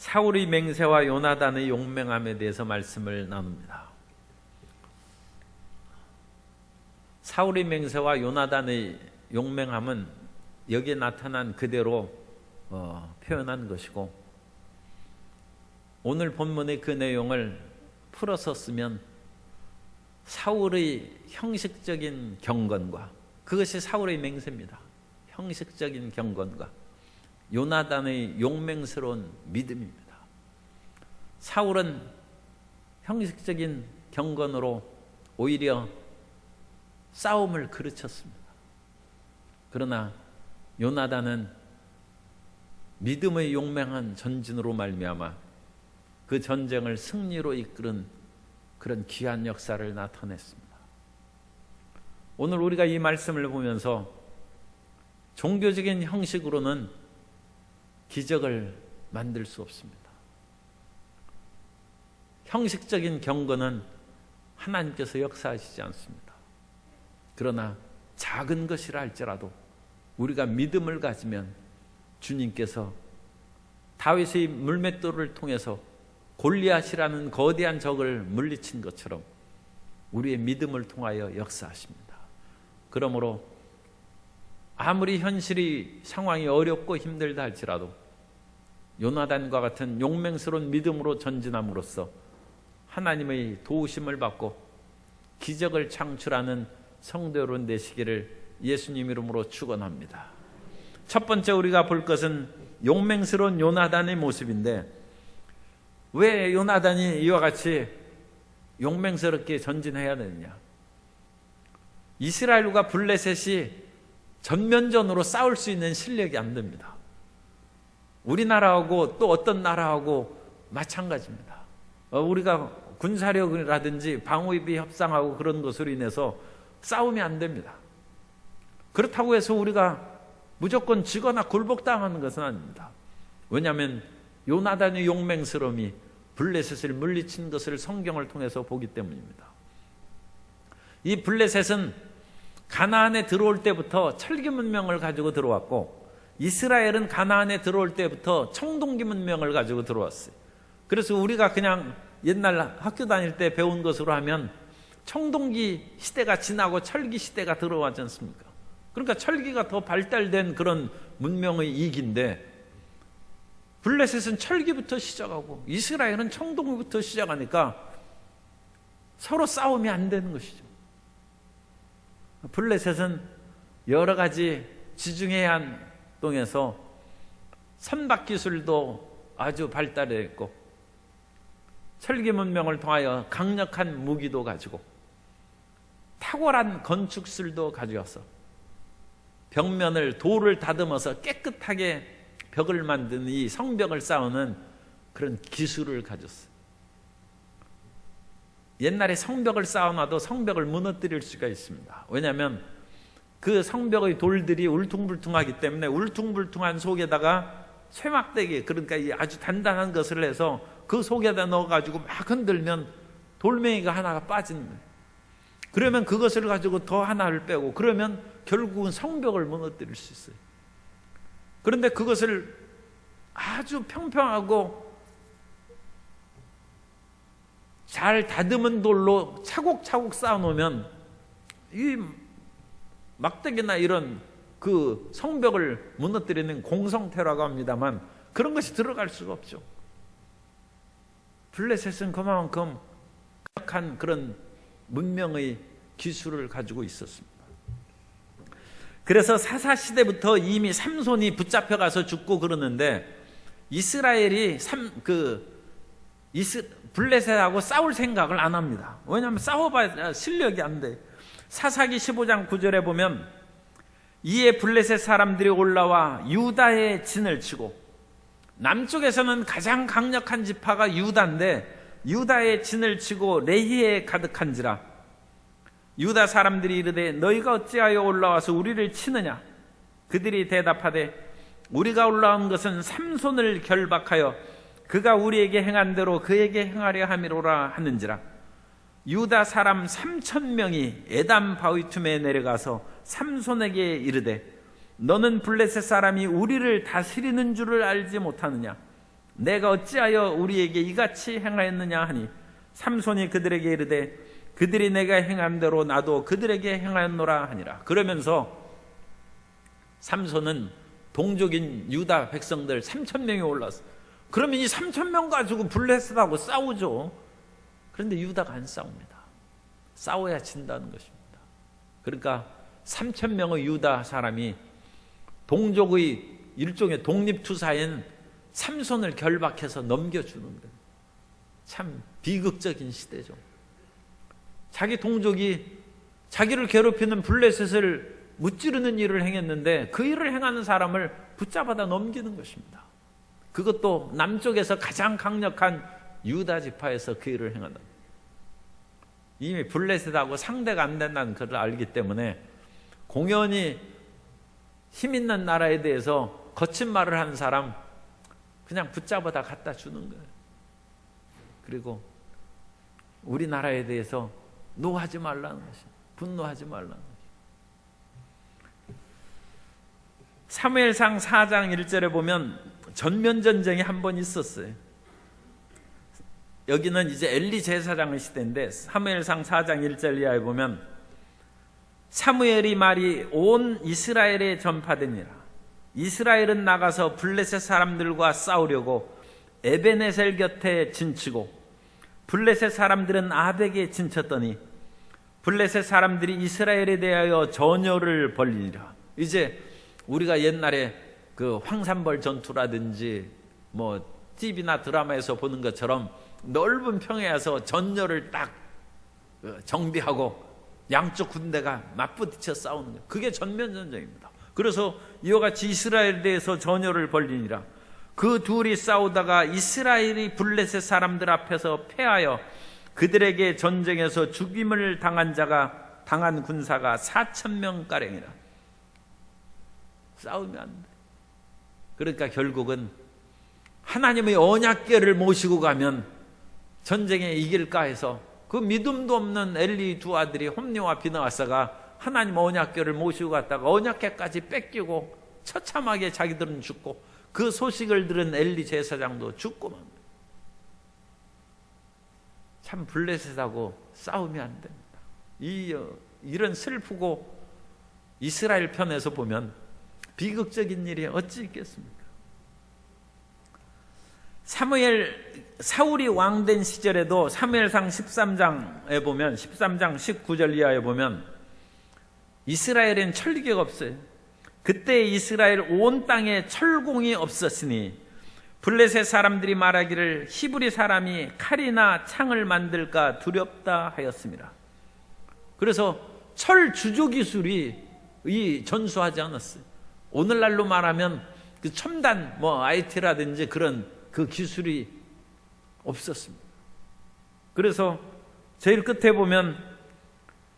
사울의 맹세와 요나단의 용맹함에 대해서 말씀을 나눕니다. 사울의 맹세와 요나단의 용맹함은 여기에 나타난 그대로 표현한 것이고, 오늘 본문의 그 내용을 풀어서 쓰면 사울의 형식적인 경건과, 그것이 사울의 맹세입니다. 형식적인 경건과 요나단의 용맹스러운 믿음입니다. 사울은 형식적인 경건으로 오히려 싸움을 그르쳤습니다. 그러나 요나단은 믿음의 용맹한 전진으로 말미암아 그 전쟁을 승리로 이끄는 그런 귀한 역사를 나타냈습니다. 오늘 우리가 이 말씀을 보면서 종교적인 형식으로는 기적을 만들 수 없습니다. 형식적인 경건은 하나님께서 역사하시지 않습니다. 그러나 작은 것이라 할지라도 우리가 믿음을 가지면 주님께서 다윗의 물맷돌을 통해서 골리앗이라는 거대한 적을 물리친 것처럼 우리의 믿음을 통하여 역사하십니다. 그러므로 아무리 현실이 상황이 어렵고 힘들다 할지라도 요나단과 같은 용맹스러운 믿음으로 전진함으로써 하나님의 도우심을 받고 기적을 창출하는 성도 여러분 되시기를 예수님 이름으로 축원합니다. 첫 번째 우리가 볼 것은 용맹스러운 요나단의 모습인데, 왜 요나단이 이와 같이 용맹스럽게 전진해야 되느냐? 이스라엘과 블레셋이 전면전으로 싸울 수 있는 실력이 안 됩니다. 우리나라하고 또 어떤 나라하고 마찬가지입니다. 우리가 군사력이라든지 방위비 협상하고 그런 것으로 인해서 싸움이 안 됩니다. 그렇다고 해서 우리가 무조건 지거나 굴복당하는 것은 아닙니다. 왜냐하면 요나단의 용맹스러움이 블레셋을 물리친 것을 성경을 통해서 보기 때문입니다. 이 블레셋은 가나안에 들어올 때부터 철기 문명을 가지고 들어왔고, 이스라엘은 가나안에 들어올 때부터 청동기 문명을 가지고 들어왔어요. 그래서 우리가 그냥 옛날 학교 다닐 때 배운 것으로 하면 청동기 시대가 지나고 철기 시대가 들어왔지 않습니까? 그러니까 철기가 더 발달된 그런 문명의 이익인데, 블레셋은 철기부터 시작하고 이스라엘은 청동기부터 시작하니까 서로 싸움이 안 되는 것이죠. 블레셋은 여러 가지 지중해 동에서 선박 기술도 아주 발달했고, 철기 문명을 통하여 강력한 무기도 가지고 탁월한 건축술도 가져와서 벽면을 돌을 다듬어서 깨끗하게 벽을 만드는 이 성벽을 쌓는 그런 기술을 가졌어요. 옛날에 성벽을 쌓아놔도 성벽을 무너뜨릴 수가 있습니다. 왜냐하면 그 성벽의 돌들이 울퉁불퉁하기 때문에 울퉁불퉁한 속에다가 쇠막대기, 그러니까 아주 단단한 것을 해서 그 속에다 넣어가지고 막 흔들면 돌멩이가 하나가 빠지는 거예요. 그러면 그것을 가지고 더 하나를 빼고, 그러면 결국은 성벽을 무너뜨릴 수 있어요. 그런데 그것을 아주 평평하고 잘 다듬은 돌로 차곡차곡 쌓아놓으면 이 막대기나 이런 그 성벽을 무너뜨리는 공성태라고 합니다만, 그런 것이 들어갈 수가 없죠. 블레셋은 그만큼 강력한 그런 문명의 기술을 가지고 있었습니다. 그래서 사사시대부터 이미 삼손이 붙잡혀가서 죽고 그러는데, 이스라엘이 블레셋하고 싸울 생각을 안 합니다. 왜냐하면 싸워봐야 실력이 안 돼. 사사기 15장 9절에 보면, 이에 블레셋 사람들이 올라와 유다의 진을 치고, 남쪽에서는 가장 강력한 지파가 유다인데 유다의 진을 치고 레히에 가득한지라. 유다 사람들이 이르되 너희가 어찌하여 올라와서 우리를 치느냐? 그들이 대답하되 우리가 올라온 것은 삼손을 결박하여 그가 우리에게 행한 대로 그에게 행하려 함이로라 하는지라. 유다 사람 3,000명이 에담 바위 틈에 내려가서 삼손에게 이르되 너는 블레셋 사람이 우리를 다스리는 줄을 알지 못하느냐? 내가 어찌하여 우리에게 이같이 행하였느냐 하니 삼손이 그들에게 이르되 그들이 내가 행한 대로 나도 그들에게 행하였노라 하니라. 그러면서 삼손은 동족인 유다 백성들 3,000명이 올라왔어. 그러면 이 3,000명 가지고 블레셋하고 싸우죠. 그런데 유다가 안 싸웁니다. 싸워야 진다는 것입니다. 그러니까 3,000명의 유다 사람이 동족의 일종의 독립투사인 삼손을 결박해서 넘겨주는 거예요. 참 비극적인 시대죠. 자기 동족이 자기를 괴롭히는 블레셋을 무찌르는 일을 행했는데 그 일을 행하는 사람을 붙잡아다 넘기는 것입니다. 그것도 남쪽에서 가장 강력한 유다 지파에서 그 일을 행한다. 이미 블레셋하고 상대가 안 된다는 것을 알기 때문에 공연히 힘 있는 나라에 대해서 거친 말을 하는 사람 그냥 붙잡아다 갖다 주는 거예요. 그리고 우리나라에 대해서 노하지 말라는 것이, 분노하지 말라는 것이. 사무엘상 4장 1절에 보면 전면전쟁이 한 번 있었어요. 여기는 이제 엘리 제사장의 시대인데 사무엘상 4장 1절 이하에 보면 사무엘이 말이 온 이스라엘에 전파되니라. 이스라엘은 나가서 블레셋 사람들과 싸우려고 에베네셀 곁에 진치고 블레셋 사람들은 아벡에 진쳤더니 블레셋 사람들이 이스라엘에 대하여 전열을 벌리니라. 이제 우리가 옛날에 그 황산벌 전투라든지 뭐 TV나 드라마에서 보는 것처럼 넓은 평야에서 전열을 딱 정비하고 양쪽 군대가 맞부딪혀 싸우는 거예요. 그게 전면전쟁입니다. 그래서 이와 같이 이스라엘에 대해서 전열을 벌리니라. 그 둘이 싸우다가 이스라엘이 블레셋 사람들 앞에서 패하여 그들에게 전쟁에서 죽임을 당한 군사가 4,000명가량이라. 싸우면 안 돼. 그러니까 결국은 하나님의 언약궤를 모시고 가면 전쟁에 이길까 해서 그 믿음도 없는 엘리 두 아들이 홈리와 비느하사가 하나님 언약궤를 모시고 갔다가 언약궤까지 뺏기고 처참하게 자기들은 죽고 그 소식을 들은 엘리 제사장도 죽고 만 거예요. 참 블레셋하고 싸우면 안 됩니다. 이런 슬프고 이스라엘 편에서 보면 비극적인 일이 어찌 있겠습니까? 사울이 왕된 시절에도 사무엘상 13장에 보면 13장 19절 이하에 보면 이스라엘엔 천리개가 없어요. 그때 이스라엘 온 땅에 철공이 없었으니 블레셋 사람들이 말하기를 히브리 사람이 칼이나 창을 만들까 두렵다 하였습니다. 그래서 철 주조 기술이 전수하지 않았어요. 오늘날로 말하면 그 첨단 IT라든지 그런 그 기술이 없었습니다. 그래서 제일 끝에 보면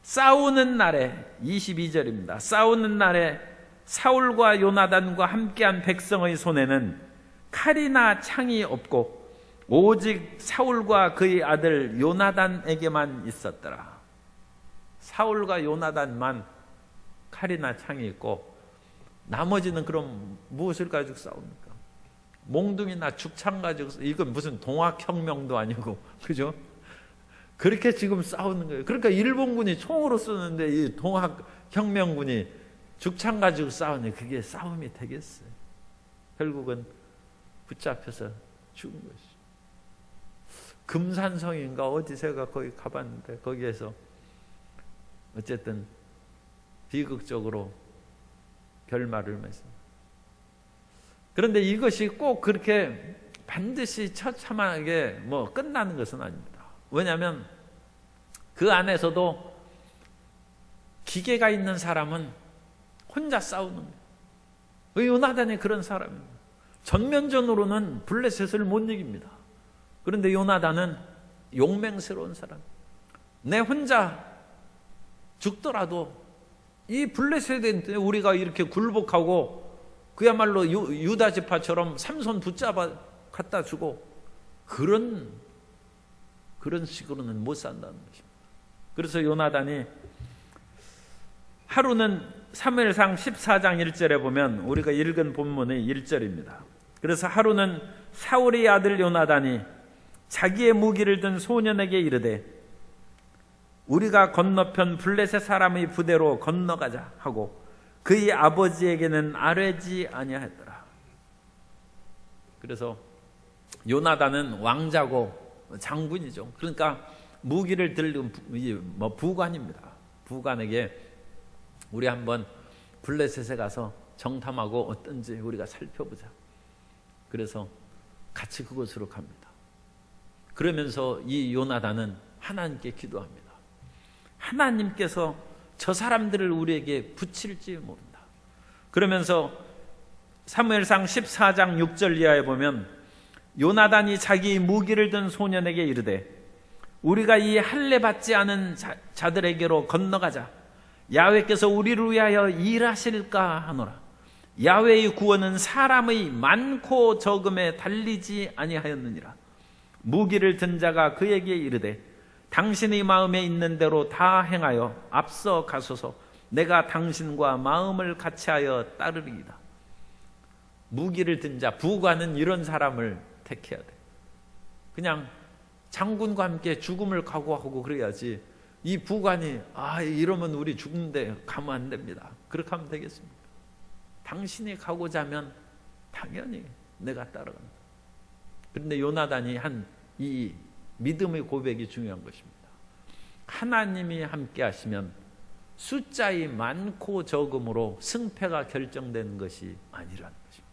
싸우는 날에 22절입니다. 싸우는 날에 사울과 요나단과 함께한 백성의 손에는 칼이나 창이 없고 오직 사울과 그의 아들 요나단에게만 있었더라. 사울과 요나단만 칼이나 창이 있고 나머지는 그럼 무엇을 가지고 싸웁니까? 몽둥이나 죽창 가지고, 이건 무슨 동학혁명도 아니고, 그죠? 그렇게 지금 싸우는 거예요. 그러니까 일본군이 총으로 쏘는데 이 동학혁명군이 죽창 가지고 싸우니 그게 싸움이 되겠어요? 결국은 붙잡혀서 죽은 것이죠. 금산성인가 어디서가 거기 가봤는데 거기에서 어쨌든 비극적으로 결말을 맺습니다. 그런데 이것이 꼭 그렇게 반드시 처참하게 끝나는 것은 아닙니다. 왜냐하면 그 안에서도 기계가 있는 사람은 혼자 싸우는 거예요. 요나단이 그런 사람입니다. 전면전으로는 블레셋을 못 이깁니다. 그런데 요나단은 용맹스러운 사람. 내 혼자 죽더라도 이 블레셋에 우리가 이렇게 굴복하고 그야말로 유다 지파처럼 삼손 붙잡아 갖다 주고 그런 식으로는 못 산다는 것입니다. 그래서 요나단이 하루는 사무엘상 14장 1절에 보면 우리가 읽은 본문의 1절입니다. 그래서 하루는 사울의 아들 요나단이 자기의 무기를 든 소년에게 이르되 우리가 건너편 블레셋 사람의 부대로 건너가자 하고 그의 아버지에게는 아뢰지 아니하였더라. 그래서 요나단은 왕자고 장군이죠. 그러니까 무기를 들은 부관입니다. 부관에게 우리 한번 블레셋에 가서 정탐하고 어떤지 우리가 살펴보자. 그래서 같이 그곳으로 갑니다. 그러면서 이 요나단은 하나님께 기도합니다. 하나님께서 저 사람들을 우리에게 붙일지 모른다. 그러면서 사무엘상 14장 6절 이하에 보면 요나단이 자기 무기를 든 소년에게 이르되 우리가 이 할례 받지 않은 자들에게로 건너가자. 야훼께서 우리를 위하여 일하실까 하노라. 야훼의 구원은 사람의 많고 적음에 달리지 아니하였느니라. 무기를 든 자가 그에게 이르되 당신의 마음에 있는 대로 다 행하여 앞서 가소서. 내가 당신과 마음을 같이하여 따르리이다. 무기를 든 자, 부관은 이런 사람을 택해야 돼. 그냥 장군과 함께 죽음을 각오하고 그래야지. 이 부관이 이러면 우리 죽는데 가면 안 됩니다. 그렇게 하면 되겠습니까? 당신이 가고자 하면 당연히 내가 따라간다. 그런데 요나단이 한 이 믿음의 고백이 중요한 것입니다. 하나님이 함께 하시면 숫자의 많고 적음으로 승패가 결정되는 것이 아니라는 것입니다.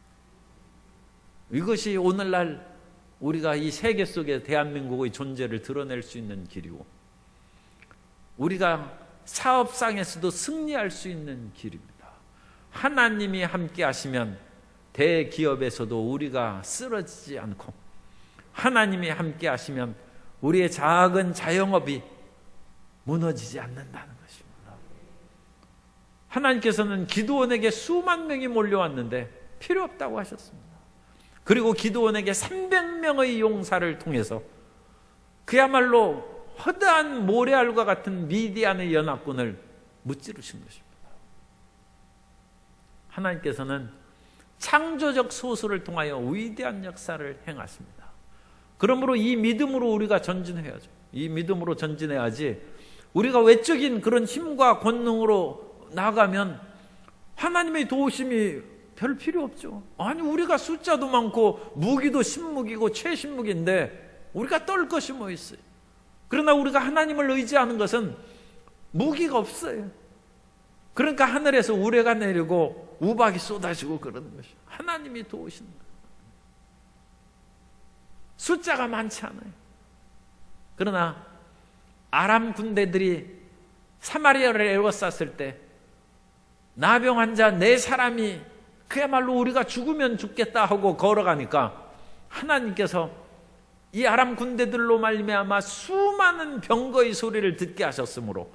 이것이 오늘날 우리가 이 세계 속에 대한민국의 존재를 드러낼 수 있는 길이고 우리가 사업상에서도 승리할 수 있는 길입니다. 하나님이 함께 하시면 대기업에서도 우리가 쓰러지지 않고 하나님이 함께 하시면 우리의 작은 자영업이 무너지지 않는다는 것입니다. 하나님께서는 기드온에게 수만 명이 몰려왔는데 필요 없다고 하셨습니다. 그리고 기드온에게 300명의 용사를 통해서 그야말로 허다한 모래알과 같은 미디안의 연합군을 무찌르신 것입니다. 하나님께서는 창조적 소수를 통하여 위대한 역사를 행하십니다. 그러므로 이 믿음으로 우리가 전진해야죠. 이 믿음으로 전진해야지 우리가 외적인 그런 힘과 권능으로 나가면 하나님의 도우심이 별 필요 없죠. 아니 우리가 숫자도 많고 무기도 신무기고 최신무기인데 우리가 떨 것이 뭐 있어요. 그러나 우리가 하나님을 의지하는 것은 무기가 없어요. 그러니까 하늘에서 우레가 내리고 우박이 쏟아지고 그러는 것이에요. 하나님이 도우시는 거예요. 숫자가 많지 않아요. 그러나 아람 군대들이 사마리아를 에워쌌을 때 나병 환자 4사람이 그야말로 우리가 죽으면 죽겠다 하고 걸어가니까 하나님께서 이 아람 군대들로 말미암아 수많은 병거의 소리를 듣게 하셨으므로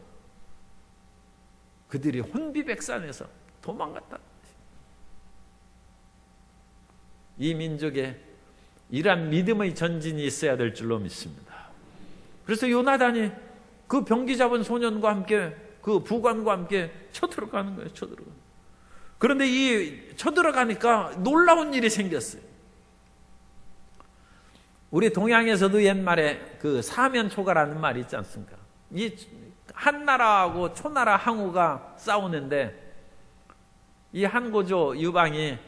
그들이 혼비백산해서 도망갔다. 이 민족에 이러한 믿음의 전진이 있어야 될 줄로 믿습니다. 그래서 요나단이 그 병기 잡은 소년과 함께 그 부관과 함께 쳐들어가는 거예요. 그런데 이 쳐들어가니까 놀라운 일이 생겼어요. 우리 동양에서도 옛말에 그 사면초가라는 말이 있지 않습니까? 이 한나라하고 초나라 항우가 싸우는데 이 한고조 유방이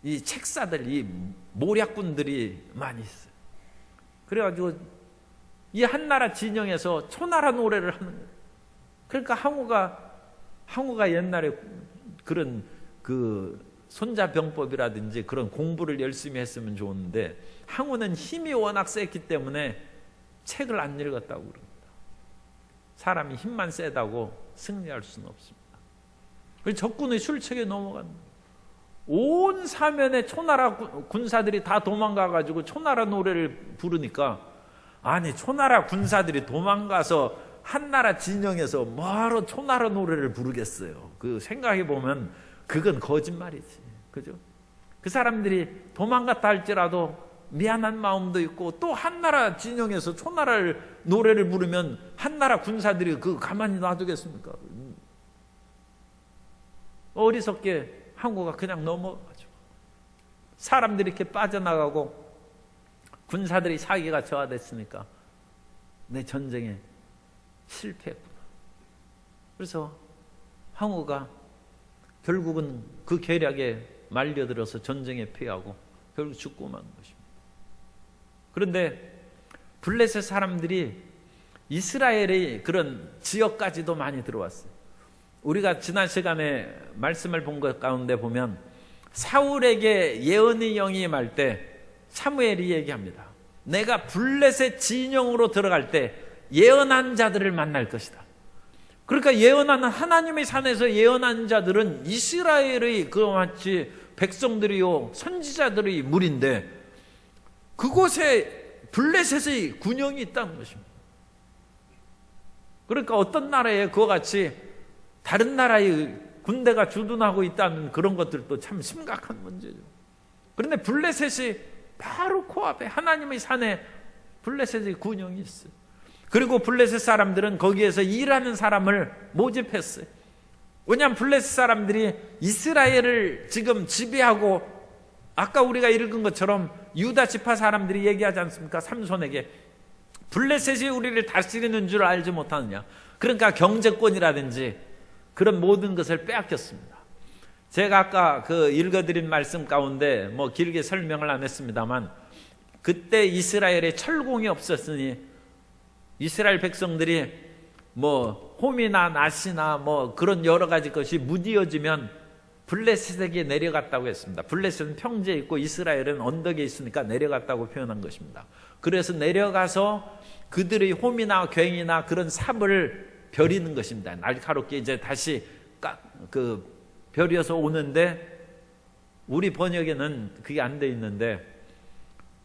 이 책사들, 이 모략군들이 많이 있어요. 그래가지고 이 한나라 진영에서 초나라 노래를 하는 거예요. 그러니까 항우가 옛날에 그런 그 손자병법이라든지 그런 공부를 열심히 했으면 좋은데 항우는 힘이 워낙 셌기 때문에 책을 안 읽었다고 그럽니다. 사람이 힘만 세다고 승리할 수는 없습니다. 그래서 적군의 술책에 넘어간 온 사면에 초나라 군사들이 다 도망가가지고 초나라 노래를 부르니까 아니 초나라 군사들이 도망가서 한나라 진영에서 뭐하러 초나라 노래를 부르겠어요. 그 생각해보면 그건 거짓말이지. 그죠? 그 사람들이 도망갔다 할지라도 미안한 마음도 있고 또 한나라 진영에서 초나라를 노래를 부르면 한나라 군사들이 그 가만히 놔두겠습니까? 어리석게 항우가 그냥 넘어가죠. 사람들이 이렇게 빠져나가고 군사들이 사기가 저하됐으니까 내 전쟁에 실패했구나. 그래서 황후가 결국은 그 계략에 말려들어서 전쟁에 패하고 결국 죽고 만 것입니다. 그런데 블레셋 사람들이 이스라엘의 그런 지역까지도 많이 들어왔어요. 우리가 지난 시간에 말씀을 본 것 가운데 보면 사울에게 예언의 영이 임할 때 사무엘이 얘기합니다. 내가 블레셋 진영으로 들어갈 때 예언한 자들을 만날 것이다. 그러니까 예언하는, 하나님의 산에서 예언한 자들은 이스라엘의 그와 같이 백성들이요 선지자들의 무리인데 그곳에 블레셋의 군영이 있다는 것입니다. 그러니까 어떤 나라에 그와 같이 다른 나라의 군대가 주둔하고 있다는 그런 것들도 참 심각한 문제죠. 그런데 블레셋이 바로 코앞에 하나님의 산에 블레셋의 군영이 있어요. 그리고 블레셋 사람들은 거기에서 일하는 사람을 모집했어요. 왜냐하면 블레셋 사람들이 이스라엘을 지금 지배하고, 아까 우리가 읽은 것처럼 유다 지파 사람들이 얘기하지 않습니까? 삼손에게 블레셋이 우리를 다스리는 줄 알지 못하느냐. 그러니까 경제권이라든지 그런 모든 것을 빼앗겼습니다. 제가 아까 그 읽어드린 말씀 가운데 뭐 길게 설명을 안 했습니다만, 그때 이스라엘에 철공이 없었으니 이스라엘 백성들이 뭐 홈이나 낫이나 뭐 그런 여러 가지 것이 무디어지면 블레셋에게 내려갔다고 했습니다. 블레셋은 평지에 있고 이스라엘은 언덕에 있으니까 내려갔다고 표현한 것입니다. 그래서 내려가서 그들의 홈이나 괭이나 그런 삽을 벼리는 것입니다. 날카롭게 이제 다시 벼려서 오는데, 우리 번역에는 그게 안 돼 있는데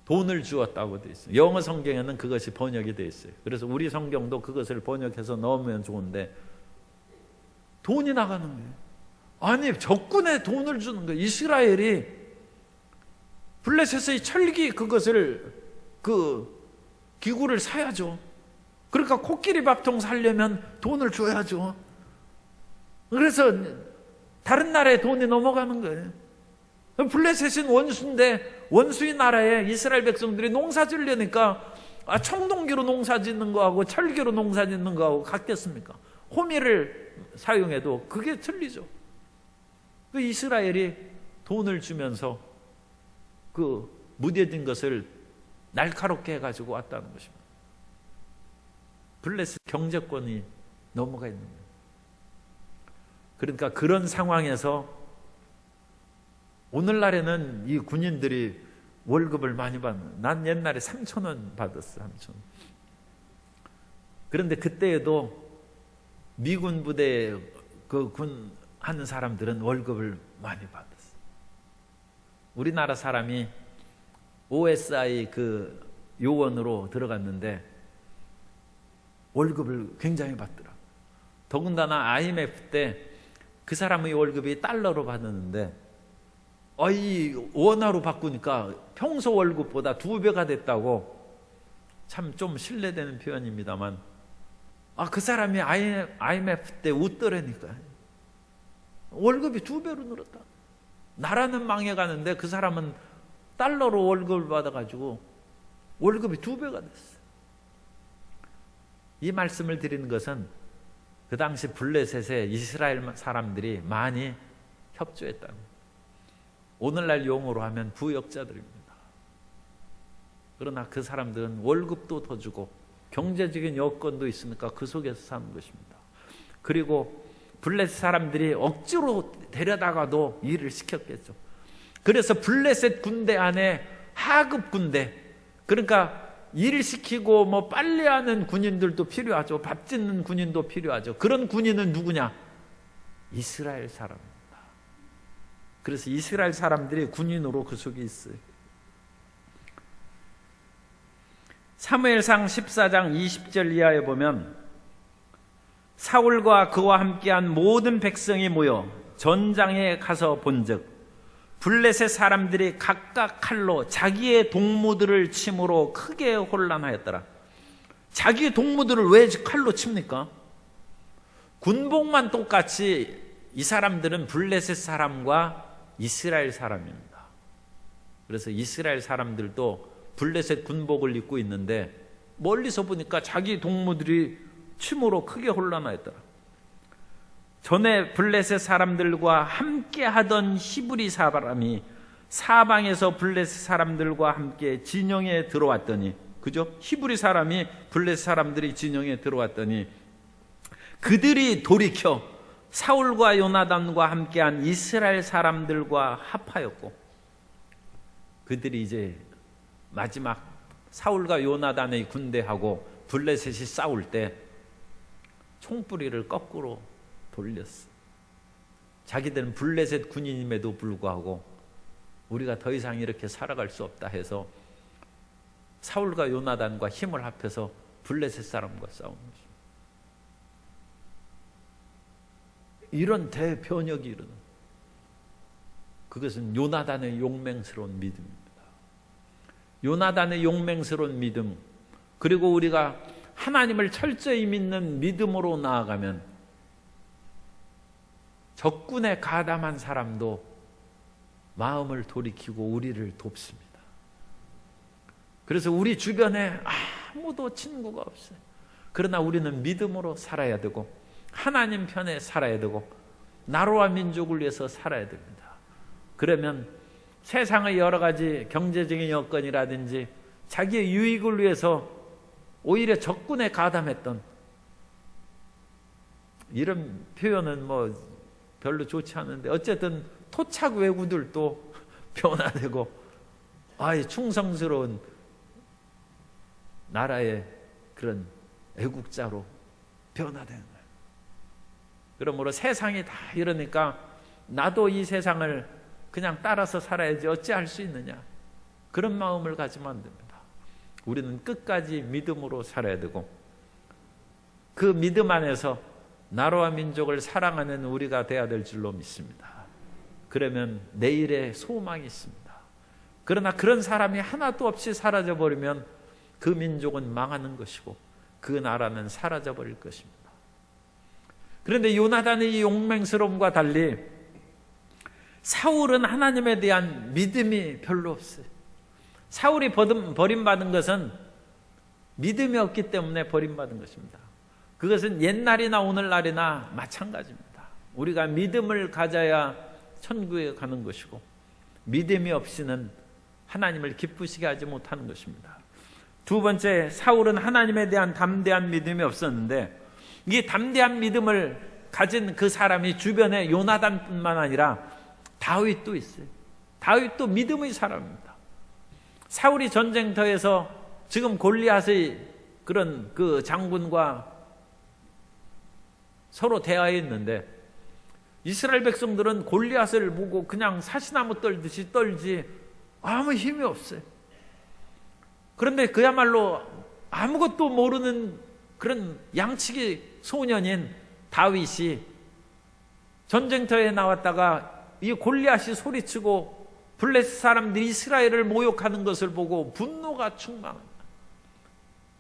돈을 주었다고 돼 있어요. 영어 성경에는 그것이 번역이 돼 있어요. 그래서 우리 성경도 그것을 번역해서 넣으면 좋은데 돈이 나가는 거예요. 아니, 적군에 돈을 주는 거예요. 이스라엘이 블레셋의 철기 그것을 기구를 사야죠. 그러니까 코끼리 밥통 사려면 돈을 줘야죠. 그래서 다른 나라에 돈이 넘어가는 거예요. 블레셋은 원수인데 원수의 나라에 이스라엘 백성들이 농사 지으려니까 청동기로 농사 짓는 거하고 철기로 농사 짓는 거하고 같겠습니까? 호미를 사용해도 그게 틀리죠. 그 이스라엘이 돈을 주면서 그 무뎌진 것을 날카롭게 해가지고 왔다는 것입니다. 블레셋 경제권이 넘어가 있는 거예요. 그러니까 그런 상황에서 오늘날에는 이 군인들이 월급을 많이 받는, 난 옛날에 3,000원 받았어. 3,000원. 그런데 그때에도 미군 부대에 그 군 하는 사람들은 월급을 많이 받았어. 우리나라 사람이 OSI 그 요원으로 들어갔는데 월급을 굉장히 받더라. 더군다나 IMF 때 그 사람의 월급이 달러로 받았는데 이 원화로 바꾸니까 평소 월급보다 2배가 됐다고, 참 좀 신뢰되는 표현입니다만, 그 사람이 IMF 때 웃더라니까요. 월급이 2배로 늘었다. 나라는 망해가는데 그 사람은 달러로 월급을 받아가지고 월급이 2배가 됐어요. 이 말씀을 드리는 것은 그 당시 블레셋에 이스라엘 사람들이 많이 협조했다는 거예요. 오늘날 용어로 하면 부역자들입니다. 그러나 그 사람들은 월급도 더 주고 경제적인 여건도 있으니까 그 속에서 사는 것입니다. 그리고 블레셋 사람들이 억지로 데려다가도 일을 시켰겠죠. 그래서 블레셋 군대 안에 하급 군대, 그러니까 일을 시키고 뭐 빨래하는 군인들도 필요하죠. 밥 짓는 군인도 필요하죠. 그런 군인은 누구냐? 이스라엘 사람입니다. 그래서 이스라엘 사람들이 군인으로 그 속에 있어요. 사무엘상 14장 20절 이하에 보면 사울과 그와 함께한 모든 백성이 모여 전장에 가서 본즉 블레셋 사람들이 각각 칼로 자기의 동무들을 침으로 크게 혼란하였더라. 자기의 동무들을 왜 칼로 칩니까? 군복만 똑같이 이 사람들은 블레셋 사람과 이스라엘 사람입니다. 그래서 이스라엘 사람들도 블레셋 군복을 입고 있는데 멀리서 보니까 자기 동무들이 침으로 크게 혼란하였더라. 전에 블레셋 사람들과 함께 하던 히브리 사람이 사방에서 블레셋 사람들과 함께 진영에 들어왔더니, 그죠? 히브리 사람이 블레셋 사람들이 진영에 들어왔더니 그들이 돌이켜 사울과 요나단과 함께한 이스라엘 사람들과 합하였고, 그들이 이제 마지막 사울과 요나단의 군대하고 블레셋이 싸울 때 총뿌리를 거꾸로 돌렸어. 자기들은 블레셋 군인임에도 불구하고 우리가 더 이상 이렇게 살아갈 수 없다 해서 사울과 요나단과 힘을 합해서 블레셋 사람과 싸운 것입니다. 이런 대변혁이 일어나. 그것은 요나단의 용맹스러운 믿음입니다. 요나단의 용맹스러운 믿음, 그리고 우리가 하나님을 철저히 믿는 믿음으로 나아가면 적군에 가담한 사람도 마음을 돌이키고 우리를 돕습니다. 그래서 우리 주변에 아무도 친구가 없어요. 그러나 우리는 믿음으로 살아야 되고 하나님 편에 살아야 되고 나라와 민족을 위해서 살아야 됩니다. 그러면 세상의 여러 가지 경제적인 여건이라든지 자기의 유익을 위해서 오히려 적군에 가담했던, 이런 표현은 뭐 별로 좋지 않은데 어쨌든 토착 왜구들도 변화되고 충성스러운 나라의 그런 애국자로 변화되는 거예요. 그러므로 세상이 다 이러니까 나도 이 세상을 그냥 따라서 살아야지 어찌할 수 있느냐, 그런 마음을 가지면 안 됩니다. 우리는 끝까지 믿음으로 살아야 되고 그 믿음 안에서 나라와 민족을 사랑하는 우리가 돼야 될 줄로 믿습니다. 그러면 내일의 소망이 있습니다. 그러나 그런 사람이 하나도 없이 사라져버리면 그 민족은 망하는 것이고 그 나라는 사라져버릴 것입니다. 그런데 요나단의 이 용맹스러움과 달리 사울은 하나님에 대한 믿음이 별로 없어요. 사울이 버림받은 것은 믿음이 없기 때문에 버림받은 것입니다. 그것은 옛날이나 오늘날이나 마찬가지입니다. 우리가 믿음을 가져야 천국에 가는 것이고 믿음이 없이는 하나님을 기쁘시게 하지 못하는 것입니다. 두 번째, 사울은 하나님에 대한 담대한 믿음이 없었는데 이 담대한 믿음을 가진 그 사람이 주변에 요나단뿐만 아니라 다윗도 있어요. 다윗도 믿음의 사람입니다. 사울이 전쟁터에서 지금 골리앗의 그런 그 장군과 서로 대화했는데 이스라엘 백성들은 골리앗을 보고 그냥 사시나무 떨듯이 떨지 아무 힘이 없어요. 그런데 그야말로 아무것도 모르는 그런 양치기 소년인 다윗이 전쟁터에 나왔다가 이 골리앗이 소리치고 블레셋 사람들이 이스라엘을 모욕하는 것을 보고 분노가 충만합니다.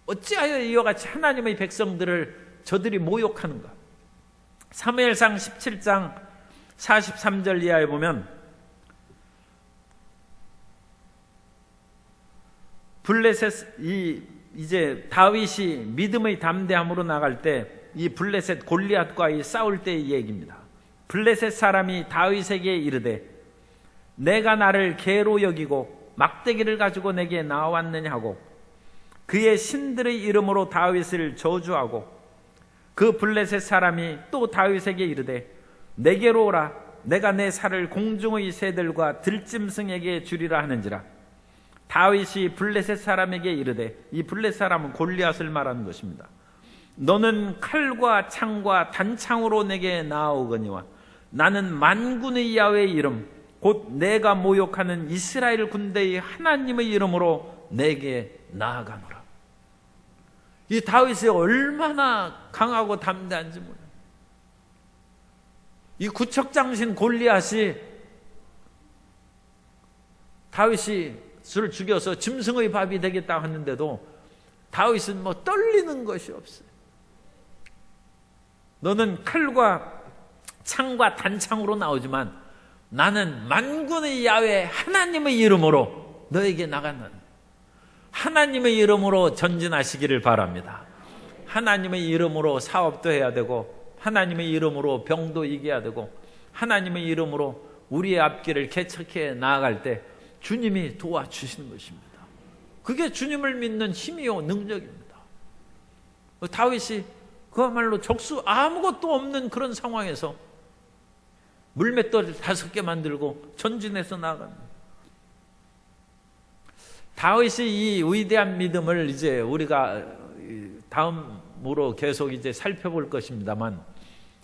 어찌하여 이와 같이 하나님의 백성들을 저들이 모욕하는가? 사무엘상 17장 43절 이하에 보면 블레셋 이제 다윗이 믿음의 담대함으로 나갈 때 이 블레셋 골리앗과 싸울 때의 얘기입니다. 블레셋 사람이 다윗에게 이르되 내가 나를 개로 여기고 막대기를 가지고 내게 나왔느냐 하고 그의 신들의 이름으로 다윗을 저주하고 그 블레셋 사람이 또 다윗에게 이르되 내게로 오라 내가 내 살을 공중의 새들과 들짐승에게 주리라 하는지라. 다윗이 블레셋 사람에게 이르되, 이 블레셋 사람은 골리앗을 말하는 것입니다. 너는 칼과 창과 단창으로 내게 나아오거니와 나는 만군의 야훼의 이름 곧 내가 모욕하는 이스라엘 군대의 하나님의 이름으로 내게 나아가노라. 이 다윗이 얼마나 강하고 담대한지 몰라요. 이 구척장신 골리앗이 다윗을 죽여서 짐승의 밥이 되겠다 하는데도 다윗은 뭐 떨리는 것이 없어요. 너는 칼과 창과 단창으로 나오지만 나는 만군의 야훼 하나님의 이름으로 너에게 나가는 하나님의 이름으로 전진하시기를 바랍니다. 하나님의 이름으로 사업도 해야 되고, 하나님의 이름으로 병도 이겨야 되고, 하나님의 이름으로 우리의 앞길을 개척해 나아갈 때 주님이 도와주시는 것입니다. 그게 주님을 믿는 힘이요 능력입니다. 다윗이 그야말로 적수 아무것도 없는 그런 상황에서 물맷돌 5개 만들고 전진해서 나아갑니다. 다윗이 이 위대한 믿음을 이제 우리가 다음으로 계속 이제 살펴볼 것입니다만,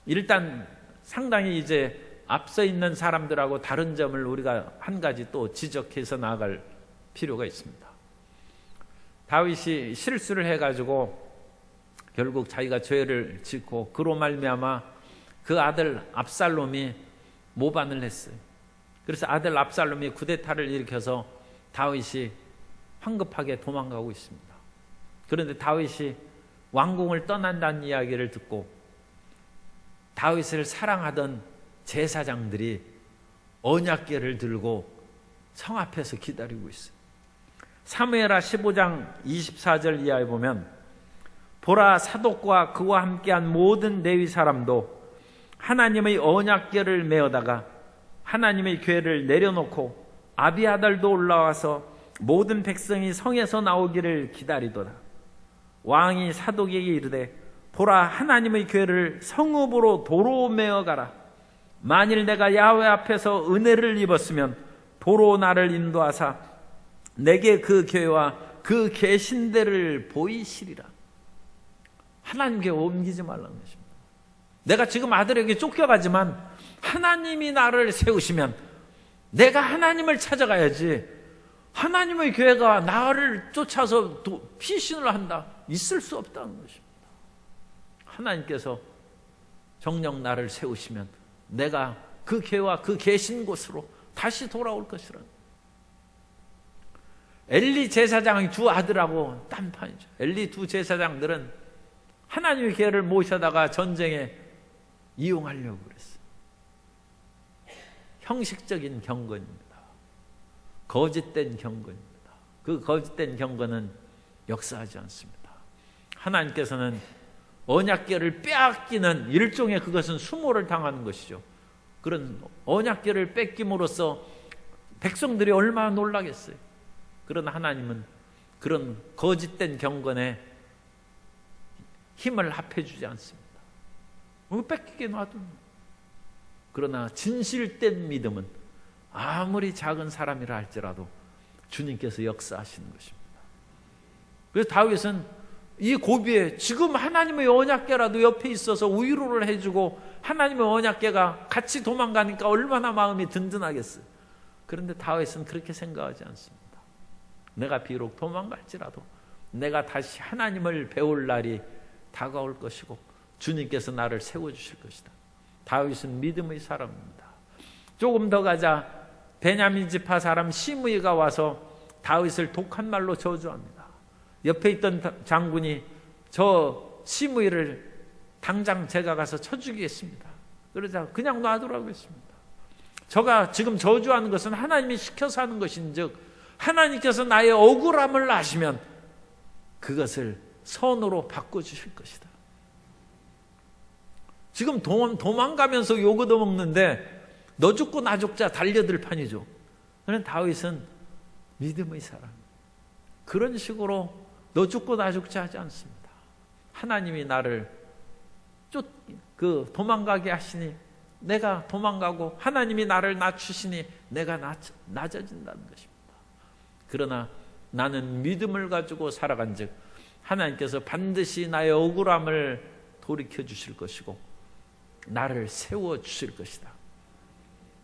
일단 상당히 이제 앞서 있는 사람들하고 다른 점을 우리가 한 가지 또 지적해서 나아갈 필요가 있습니다. 다윗이 실수를 해가지고 결국 자기가 죄를 짓고 그로 말미암아 그 아들 압살롬이 모반을 했어요. 그래서 아들 압살롬이 쿠데타를 일으켜서 다윗이 황급하게 도망가고 있습니다. 그런데 다윗이 왕궁을 떠난다는 이야기를 듣고 다윗을 사랑하던 제사장들이 언약궤를 들고 성 앞에서 기다리고 있어요. 사무엘하 15장 24절 이하에 보면, 보라, 사독과 그와 함께한 모든 레위 사람도 하나님의 언약궤를 메어다가 하나님의 궤를 내려놓고 아비아달도 올라와서 모든 백성이 성에서 나오기를 기다리도다. 왕이 사독에게 이르되, 보라, 하나님의 궤를 성읍으로 도로 메어가라. 만일 내가 야훼 앞에서 은혜를 입었으면 도로 나를 인도하사 내게 그 궤와 그 계신대를 보이시리라. 하나님께 옮기지 말라는 것입니다. 내가 지금 아들에게 쫓겨가지만 하나님이 나를 세우시면 내가 하나님을 찾아가야지, 하나님의 궤가 나를 쫓아서 피신을 한다, 있을 수 없다는 것입니다. 하나님께서 정녕 나를 세우시면 내가 그 궤와 그 계신 곳으로 다시 돌아올 것이라. 엘리 제사장의 두 아들하고 딴판이죠. 엘리 두 제사장들은 하나님의 궤를 모셔다가 전쟁에 이용하려고 그랬어요. 형식적인 경건입니다. 거짓된 경건입니다. 그 거짓된 경건은 역사하지 않습니다. 하나님께서는 언약궤를 빼앗기는 일종의, 그것은 수모를 당하는 것이죠. 그런 언약궤를 뺏김으로써 백성들이 얼마나 놀라겠어요. 그러나 하나님은 그런 거짓된 경건에 힘을 합해주지 않습니다. 뺏기게 놔둡니다. 그러나 진실된 믿음은 아무리 작은 사람이라 할지라도 주님께서 역사하시는 것입니다. 그래서 다윗은 이 고비에 지금 하나님의 언약궤라도 옆에 있어서 위로를 해주고 하나님의 언약궤가 같이 도망가니까 얼마나 마음이 든든하겠어요. 그런데 다윗은 그렇게 생각하지 않습니다. 내가 비록 도망갈지라도 내가 다시 하나님을 배울 날이 다가올 것이고 주님께서 나를 세워주실 것이다. 다윗은 믿음의 사람입니다. 조금 더 가자 베냐민 지파 사람 시므이가 와서 다윗을 독한 말로 저주합니다. 옆에 있던 장군이 저 시므이를 당장 제가 가서 쳐 죽이겠습니다. 그러자 그냥 놔두라고 했습니다. 저가 지금 저주하는 것은 하나님이 시켜서 하는 것인즉 하나님께서 나의 억울함을 아시면 그것을 선으로 바꿔주실 것이다. 지금 도망가면서 욕 얻어먹는데 너 죽고 나 죽자 달려들 판이죠. 그런데 다윗은 믿음의 사람, 그런 식으로 너 죽고 나 죽자 하지 않습니다. 하나님이 나를 도망가게 하시니 내가 도망가고 하나님이 나를 낮추시니 내가 낮아진다는 것입니다. 그러나 나는 믿음을 가지고 살아간즉 하나님께서 반드시 나의 억울함을 돌이켜 주실 것이고 나를 세워 주실 것이다.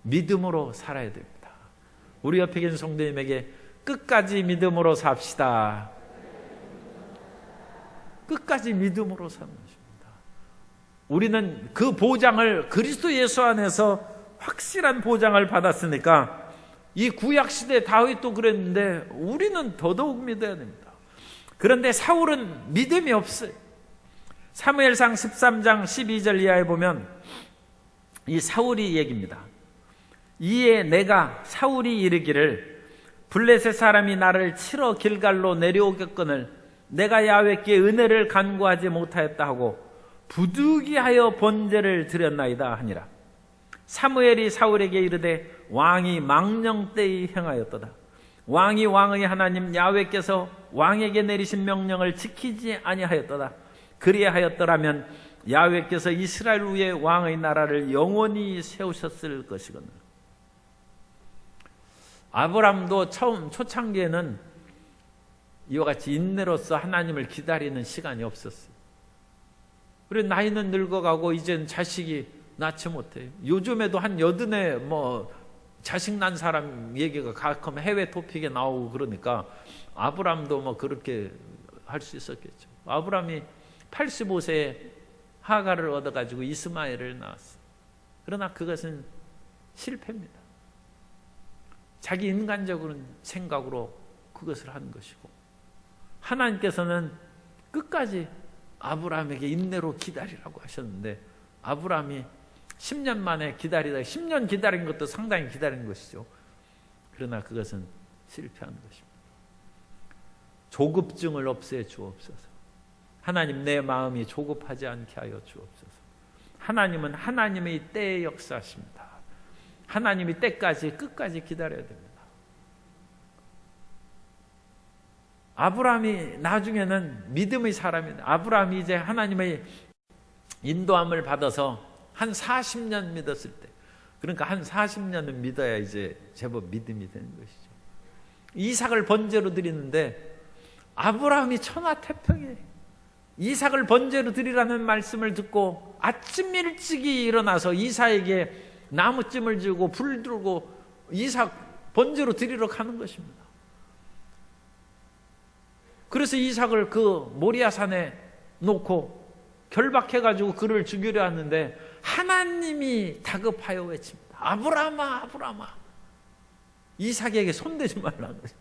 믿음으로 살아야 됩니다. 우리 옆에 계신 성도님에게 끝까지 믿음으로 삽시다. 끝까지 믿음으로 사는 것입니다. 우리는 그 보장을 그리스도 예수 안에서 확실한 보장을 받았으니까 이 구약시대 다윗도 그랬는데 우리는 더더욱 믿어야 됩니다. 그런데 사울은 믿음이 없어요. 사무엘상 13장 12절 이하에 보면 이 사울이 얘기입니다. 이에 내가 사울이 이르기를 블레셋 사람이 나를 치러 길갈로 내려오겠거늘 내가 야훼께 은혜를 간구하지 못하였다 하고 부득이하여 번제를 드렸나이다 하니라. 사무엘이 사울에게 이르되 왕이 망령되이 행하였도다. 왕이 왕의 하나님 야훼께서 왕에게 내리신 명령을 지키지 아니하였도다. 그리하였더라면 야훼께서 이스라엘 위에 왕의 나라를 영원히 세우셨을 것이거늘. 아브람도 처음 초창기에는 이와 같이 인내로서 하나님을 기다리는 시간이 없었어요. 그리고 나이는 늙어가고 이젠 자식이 낳지 못해요. 요즘에도 한 80에 자식 난 사람 얘기가 가끔 해외 토픽에 나오고 그러니까 아브람도 그렇게 할 수 있었겠죠. 아브람이 85세에 하가를 얻어가지고 이스마엘을 낳았어요. 그러나 그것은 실패입니다. 자기 인간적인 생각으로 그것을 한 것이고, 하나님께서는 끝까지 아브라함에게 인내로 기다리라고 하셨는데 아브라함이 10년 만에 기다리다 10년 기다린 것도 상당히 기다린 것이죠. 그러나 그것은 실패한 것입니다. 조급증을 없애 주옵소서. 하나님, 내 마음이 조급하지 않게 하여 주옵소서. 하나님은 하나님의 때에 역사하십니다. 하나님이 때까지 끝까지 기다려야 됩니다. 아브라함이 나중에는 믿음의 사람입니다. 아브라함이 이제 하나님의 인도함을 받아서 한 40년 믿었을 때, 그러니까 한 40년은 믿어야 이제 제법 믿음이 되는 것이죠. 이삭을 번제로 드리는데 아브라함이 천하태평이에요. 이삭을 번제로 드리라는 말씀을 듣고 아침 일찍이 일어나서 이삭에게 나무찜을 주고 불 들고 이삭 번제로 드리러 가는 것입니다. 그래서 이삭을 그 모리아산에 놓고 결박해가지고 그를 죽이려 하는데 하나님이 다급하여 외칩니다. 아브라함아, 아브라함아. 이삭에게 손대지 말라는 거죠.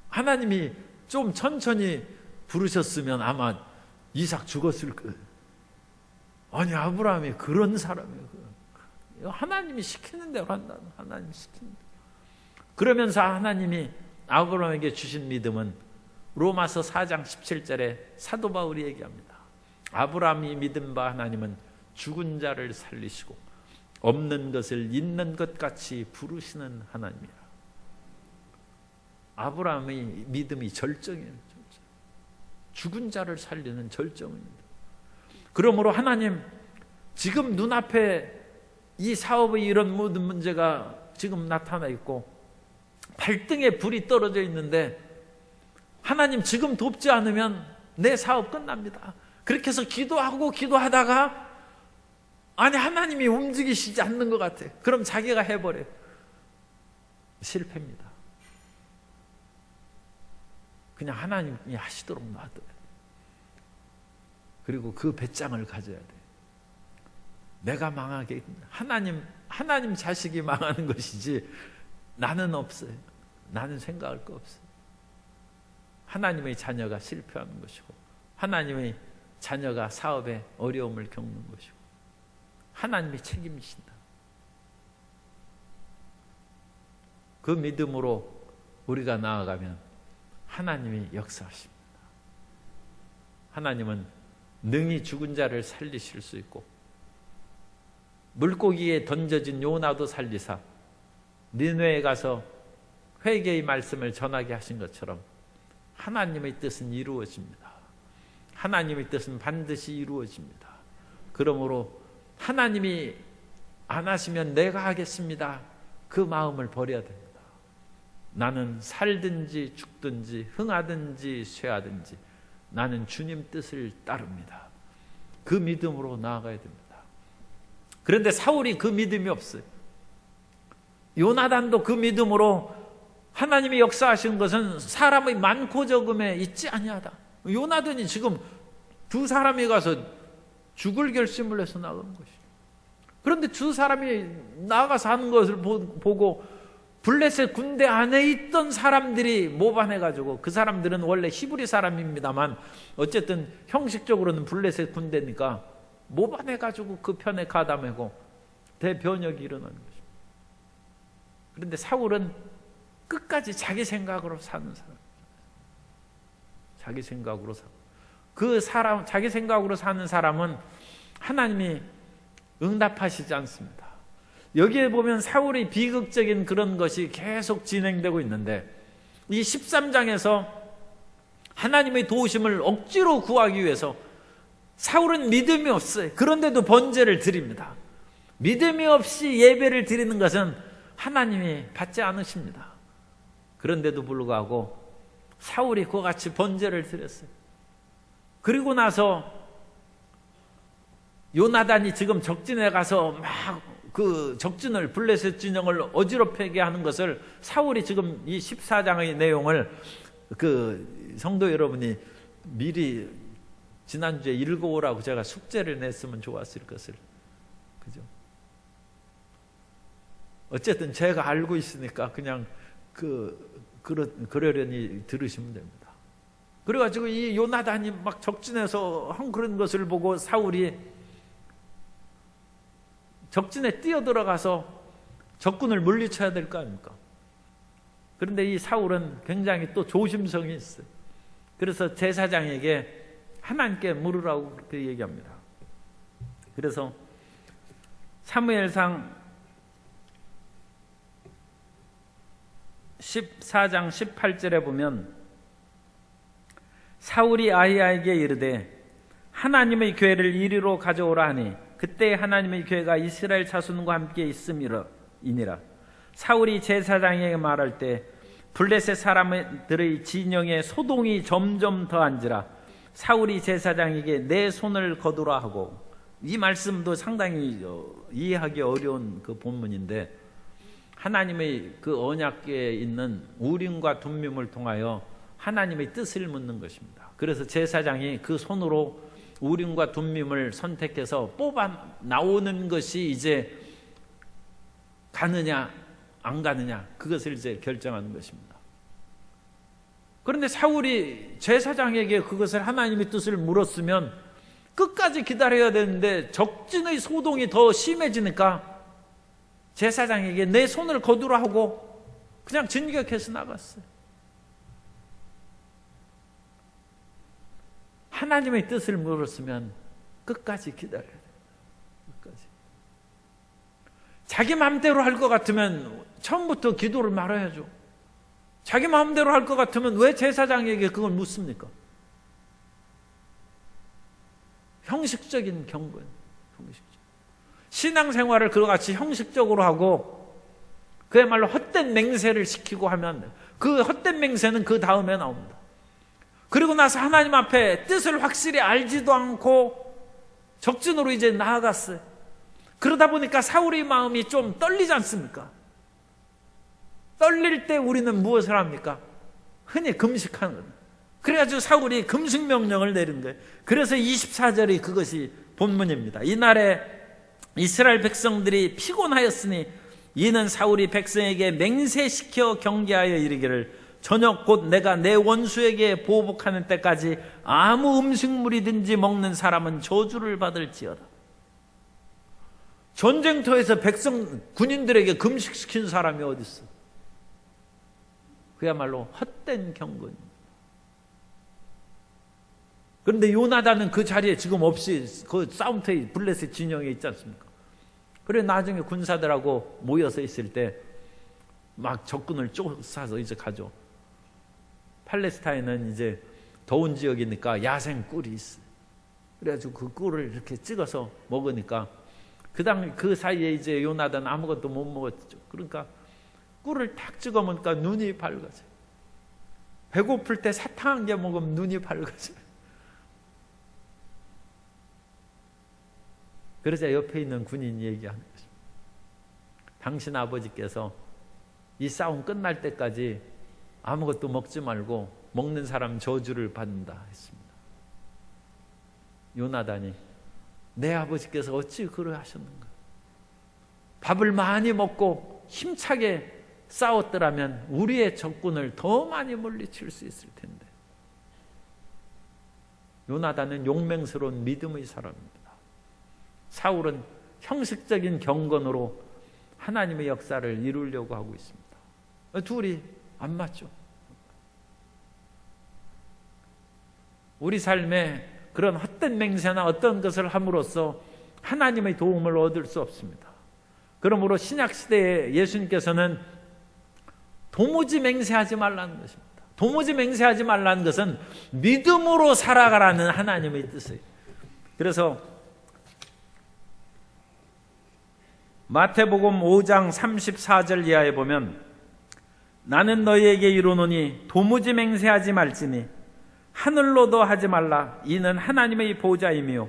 하나님이 좀 천천히 부르셨으면 아마 이삭 죽었을 거예요. 아니, 아브라함이 그런 사람이에요. 하나님이 시키는 대로 한다는, 하나님이 시키는 대로. 그러면서 하나님이 아브라함에게 주신 믿음은 로마서 4장 17절에 사도 바울이 얘기합니다. 아브라함이 믿은 바 하나님은 죽은 자를 살리시고 없는 것을 있는 것 같이 부르시는 하나님이라. 아브라함의 믿음이 절정이에요. 절정. 죽은 자를 살리는 절정입니다. 그러므로 하나님, 지금 눈앞에 이 사업의 이런 모든 문제가 지금 나타나 있고 발등에 불이 떨어져 있는데 하나님, 지금 돕지 않으면 내 사업 끝납니다. 그렇게 해서 기도하고 기도하다가 아니, 하나님이 움직이시지 않는 것 같아. 그럼 자기가 해버려요. 실패입니다. 그냥 하나님이 하시도록 놔둬요. 그리고 그 배짱을 가져야 돼. 내가 망하게, 하나님 자식이 망하는 것이지 나는 없어요. 나는 생각할 거 없어요. 하나님의 자녀가 실패하는 것이고 하나님의 자녀가 사업에 어려움을 겪는 것이고 하나님이 책임지신다. 그 믿음으로 우리가 나아가면 하나님이 역사하십니다. 하나님은 능히 죽은 자를 살리실 수 있고 물고기에 던져진 요나도 살리사 니느웨에 가서 회개의 말씀을 전하게 하신 것처럼 하나님의 뜻은 이루어집니다. 하나님의 뜻은 반드시 이루어집니다. 그러므로 하나님이 안 하시면 내가 하겠습니다. 그 마음을 버려야 됩니다. 나는 살든지 죽든지 흥하든지 쇠하든지 나는 주님 뜻을 따릅니다. 그 믿음으로 나아가야 됩니다. 그런데 사울이 그 믿음이 없어요. 요나단도 그 믿음으로 하나님이 역사하시는 것은 사람의 많고 적음에 있지 아니하다. 요나단이 지금 두 사람이 가서 죽을 결심을 해서 나간 것이죠. 그런데 두 사람이 나가서 하는 것을 보고 블레셋 군대 안에 있던 사람들이 모반해가지고, 그 사람들은 원래 히브리 사람입니다만 어쨌든 형식적으로는 블레셋 군대니까 모반해가지고 그 편에 가담하고 대변혁이 일어나는 것입니다. 그런데 사울은 끝까지 자기 생각으로 사는 사람. 자기 생각으로 사. 그 사람, 자기 생각으로 사는 사람은 하나님이 응답하시지 않습니다. 여기에 보면 사울이 비극적인 그런 것이 계속 진행되고 있는데, 이 13장에서 하나님의 도우심을 억지로 구하기 위해서 사울은 믿음이 없어요. 그런데도 번제를 드립니다. 믿음이 없이 예배를 드리는 것은 하나님이 받지 않으십니다. 그런데도 불구하고 사울이 그와 같이 번제를 드렸어요. 그리고 나서 요나단이 지금 적진에 가서 막 그 적진을, 블레셋 진영을 어지럽히게 하는 것을 사울이 지금 이 14장의 내용을 그 성도 여러분이 미리 지난주에 읽어오라고 제가 숙제를 냈으면 좋았을 것을. 그죠? 어쨌든 제가 알고 있으니까 그냥 그러려니 들으시면 됩니다. 그래가지고 이 요나단이 막 적진에서 한 그런 것을 보고 사울이 적진에 뛰어들어가서 적군을 물리쳐야 될 거 아닙니까? 그런데 이 사울은 굉장히 또 조심성이 있어요. 그래서 제사장에게 하나님께 물으라고 그렇게 얘기합니다. 그래서 사무엘상 14장 18절에 보면 사울이 아히야에게 이르되 하나님의 교회를 이리로 가져오라 하니 그때 하나님의 교회가 이스라엘 자손과 함께 있음이니라. 사울이 제사장에게 말할 때 블레셋 사람들의 진영에 소동이 점점 더한지라. 사울이 제사장에게 내 손을 거두라 하고, 이 말씀도 상당히 이해하기 어려운 그 본문인데, 하나님의 그 언약궤에 있는 우림과 둠밈을 통하여 하나님의 뜻을 묻는 것입니다. 그래서 제사장이 그 손으로 우림과 둠밈을 선택해서 뽑아 나오는 것이 이제 가느냐 안 가느냐, 그것을 이제 결정하는 것입니다. 그런데 사울이 제사장에게 그것을 하나님의 뜻을 물었으면 끝까지 기다려야 되는데 적진의 소동이 더 심해지니까 제사장에게 내 손을 거두라 하고 그냥 진격해서 나갔어요. 하나님의 뜻을 물었으면 끝까지 기다려야 돼요. 끝까지. 자기 마음대로 할 것 같으면 처음부터 기도를 말아야죠. 자기 마음대로 할 것 같으면 왜 제사장에게 그걸 묻습니까? 형식적인 경건, 형식적. 신앙생활을 그같이 형식적으로 하고 그야말로 헛된 맹세를 시키고 하면 그 헛된 맹세는 그 다음에 나옵니다. 그리고 나서 하나님 앞에 뜻을 확실히 알지도 않고 적진으로 이제 나아갔어요. 그러다 보니까 사울의 마음이 좀 떨리지 않습니까? 떨릴 때 우리는 무엇을 합니까? 흔히 금식하는 겁니다. 그래가지고 사울이 금식 명령을 내린 거예요. 그래서 24절이 그것이 본문입니다. 이날에 이스라엘 백성들이 피곤하였으니 이는 사울이 백성에게 맹세시켜 경계하여 이르기를 저녁 곧 내가 내 원수에게 보복하는 때까지 아무 음식물이든지 먹는 사람은 저주를 받을지어다. 전쟁터에서 군인들에게 금식시킨 사람이 어디 있어? 그야말로 헛된 경건입니다. 그런데 요나단은 그 자리에 지금 없이 그 싸움터에 블레셋 진영에 있지 않습니까? 그래 나중에 군사들하고 모여서 있을 때 막 적군을 쫓아서 이제 가죠. 팔레스타인은 이제 더운 지역이니까 야생 꿀이 있어요. 그래가지고 그 꿀을 이렇게 찍어서 먹으니까 그 사이에 이제 요나단 아무것도 못 먹었죠. 그러니까 꿀을 탁 찍어 먹으니까 눈이 밝아져요. 배고플 때 사탕 한 개 먹으면 눈이 밝아져요. 그러자 옆에 있는 군인이 얘기하는 것입니다. 당신 아버지께서 이 싸움 끝날 때까지 아무것도 먹지 말고 먹는 사람 저주를 받는다 했습니다. 요나단이 내 아버지께서 어찌 그러하셨는가? 밥을 많이 먹고 힘차게 싸웠더라면 우리의 적군을 더 많이 물리칠 수 있을 텐데. 요나단은 용맹스러운 믿음의 사람입니다. 사울은 형식적인 경건으로 하나님의 역사를 이루려고 하고 있습니다. 둘이 안 맞죠. 우리 삶에 그런 헛된 맹세나 어떤 것을 함으로써 하나님의 도움을 얻을 수 없습니다. 그러므로 신약시대에 예수님께서는 도무지 맹세하지 말라는 것입니다. 도무지 맹세하지 말라는 것은 믿음으로 살아가라는 하나님의 뜻이에요. 그래서 마태복음 5장 34절 이하에 보면 나는 너희에게 이르노니 도무지 맹세하지 말지니 하늘로도 하지 말라 이는 하나님의 보좌이며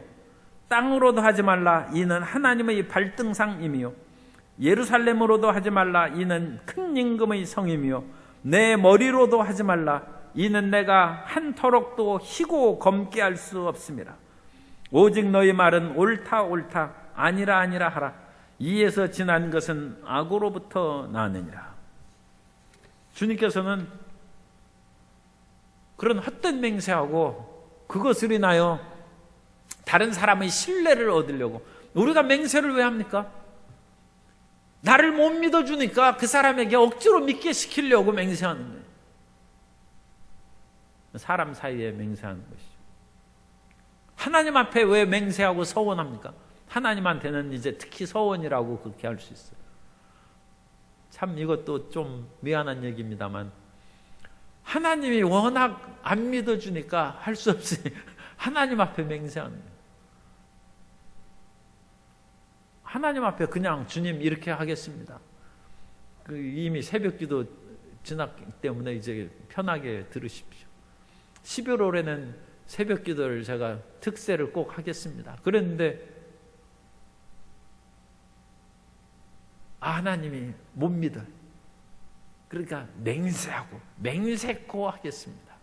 땅으로도 하지 말라 이는 하나님의 발등상이며 예루살렘으로도 하지 말라 이는 큰 임금의 성이며 내 머리로도 하지 말라 이는 내가 한터럭도 희고 검게 할 수 없음이라. 오직 너희 말은 옳다 옳다 아니라 아니라 하라. 이에서 지난 것은 악으로부터 나느니라. 주님께서는 그런 헛된 맹세하고 그것을 인하여 다른 사람의 신뢰를 얻으려고, 우리가 맹세를 왜 합니까? 나를 못 믿어주니까 그 사람에게 억지로 믿게 시키려고 맹세하는 거예요. 사람 사이에 맹세하는 것이죠. 하나님 앞에 왜 맹세하고 서원합니까? 하나님한테는 이제 특히 서원이라고 그렇게 할 수 있어요. 참 이것도 좀 미안한 얘기입니다만 하나님이 워낙 안 믿어주니까 할 수 없이 하나님 앞에 맹세하는 거예요. 하나님 앞에 그냥 주님 이렇게 하겠습니다. 이미 새벽기도 지났기 때문에 이제 편하게 들으십시오. 11월에는 새벽기도를 제가 특세를 꼭 하겠습니다. 그랬는데 하나님이 못 믿어요. 그러니까 맹세하고 맹세코 하겠습니다.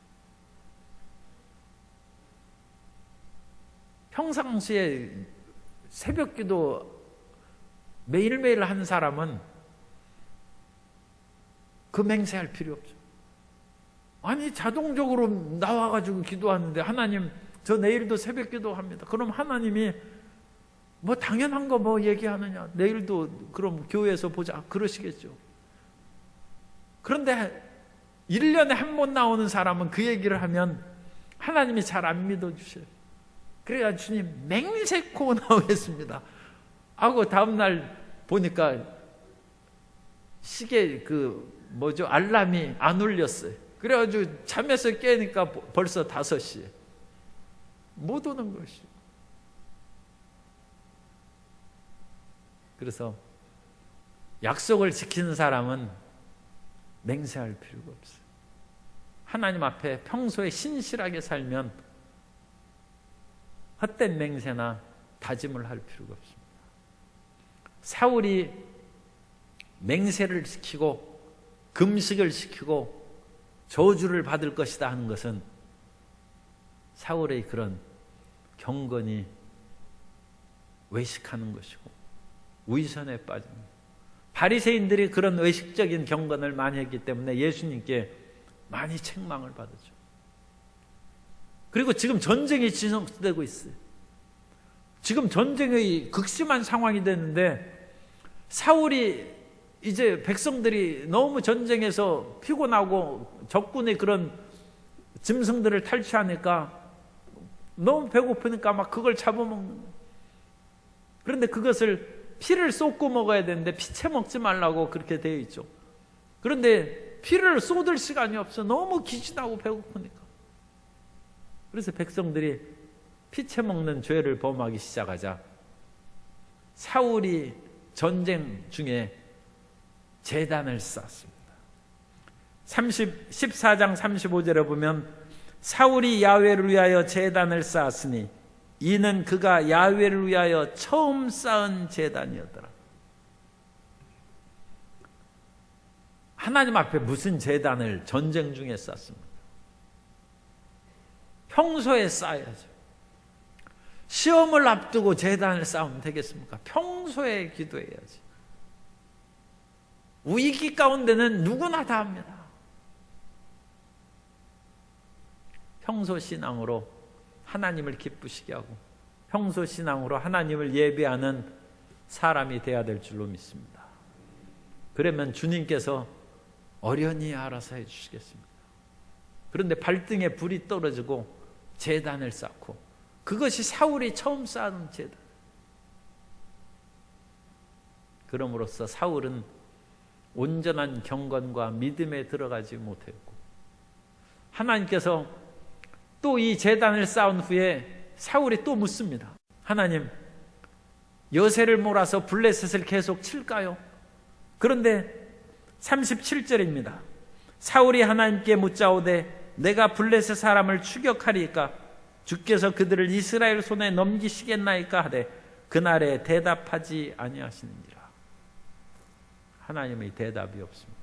평상시에 새벽기도 매일매일 하는 사람은 그 맹세할 필요 없죠. 아니 자동적으로 나와가지고 기도하는데 하나님 저 내일도 새벽기도 합니다. 그럼 하나님이 뭐 당연한 거 뭐 얘기하느냐, 내일도 그럼 교회에서 보자 그러시겠죠. 그런데 1년에 한 번 나오는 사람은 그 얘기를 하면 하나님이 잘 안 믿어주셔요. 그래야 주님 맹세코 나오겠습니다 하고 다음날 보니까 시계 알람이 안 울렸어요. 그래가지고 잠에서 깨니까 벌써 5시에 못 오는 것이죠. 그래서 약속을 지키는 사람은 맹세할 필요가 없어요. 하나님 앞에 평소에 신실하게 살면 헛된 맹세나 다짐을 할 필요가 없습니다. 사울이 맹세를 시키고 금식을 시키고 저주를 받을 것이다 하는 것은 사울의 그런 경건이 외식하는 것이고 위선에 빠진 거예요. 바리새인들이 그런 외식적인 경건을 많이 했기 때문에 예수님께 많이 책망을 받았죠. 그리고 지금 전쟁이 진행되고 있어요. 지금 전쟁의 극심한 상황이 됐는데 사울이 이제 백성들이 너무 전쟁에서 피곤하고 적군의 그런 짐승들을 탈취하니까 너무 배고프니까 막 그걸 잡아먹는 거예요. 그런데 그것을 피를 쏟고 먹어야 되는데 피채 먹지 말라고 그렇게 되어 있죠. 그런데 피를 쏟을 시간이 없어. 너무 기진하고 배고프니까. 그래서 백성들이 피채 먹는 죄를 범하기 시작하자 사울이 전쟁 중에 제단을 쌓았습니다. 14장 35절에 보면 사울이 야훼를 위하여 제단을 쌓았으니 이는 그가 야훼를 위하여 처음 쌓은 제단이었더라. 하나님 앞에 무슨 제단을 전쟁 중에 쌓습니까? 평소에 쌓아야죠. 시험을 앞두고 제단을 쌓으면 되겠습니까? 평소에 기도해야지. 위기 가운데는 누구나 다 합니다. 평소 신앙으로 하나님을 기쁘시게 하고 평소 신앙으로 하나님을 예배하는 사람이 되어야 될 줄로 믿습니다. 그러면 주님께서 어련히 알아서 해주시겠습니다. 그런데 발등에 불이 떨어지고 제단을 쌓고, 그것이 사울이 처음 쌓은 제단. 그럼으로써 사울은 온전한 경건과 믿음에 들어가지 못했고, 하나님께서 또 이 제단을 쌓은 후에 사울이 또 묻습니다. 하나님, 여세를 몰아서 블레셋을 계속 칠까요? 그런데 37절입니다. 사울이 하나님께 묻자오되 내가 블레셋 사람을 추격하리까 주께서 그들을 이스라엘 손에 넘기시겠나이까 하되 그날에 대답하지 아니하시느니라. 하나님의 대답이 없습니다.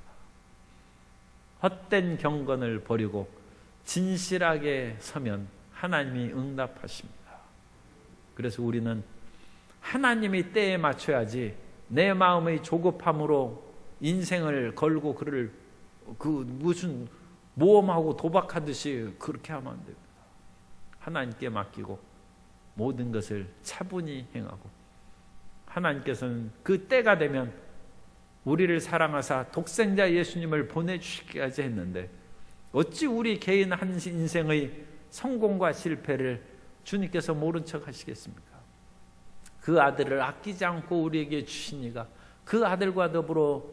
헛된 경건을 버리고 진실하게 서면 하나님이 응답하십니다. 그래서 우리는 하나님의 때에 맞춰야지 내 마음의 조급함으로 인생을 걸고 그를 무슨 모험하고 도박하듯이 그렇게 하면 안 됩니다. 하나님께 맡기고 모든 것을 차분히 행하고, 하나님께서는 그 때가 되면 우리를 사랑하사 독생자 예수님을 보내주시기까지 했는데 어찌 우리 개인 한 인생의 성공과 실패를 주님께서 모른 척 하시겠습니까? 그 아들을 아끼지 않고 우리에게 주시니가 그 아들과 더불어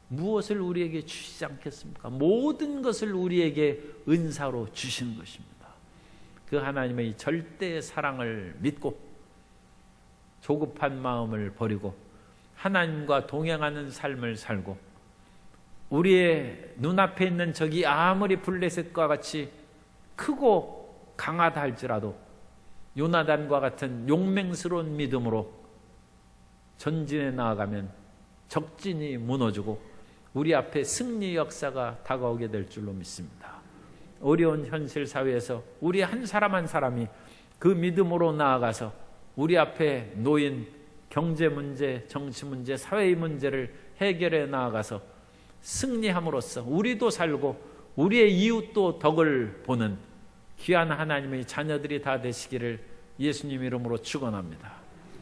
무엇을 우리에게 주시지 않겠습니까? 모든 것을 우리에게 은사로 주시는 것입니다. 그 하나님의 절대 사랑을 믿고 조급한 마음을 버리고 하나님과 동행하는 삶을 살고, 우리의 눈앞에 있는 적이 아무리 블레셋과 같이 크고 강하다 할지라도 요나단과 같은 용맹스러운 믿음으로 전진해 나아가면 적진이 무너지고 우리 앞에 승리 역사가 다가오게 될 줄로 믿습니다. 어려운 현실 사회에서 우리 한 사람 한 사람이 그 믿음으로 나아가서 우리 앞에 놓인 경제 문제, 정치 문제, 사회의 문제를 해결해 나아가서 승리함으로써 우리도 살고 우리의 이웃도 덕을 보는 귀한 하나님의 자녀들이 다 되시기를 예수님 이름으로 축원합니다.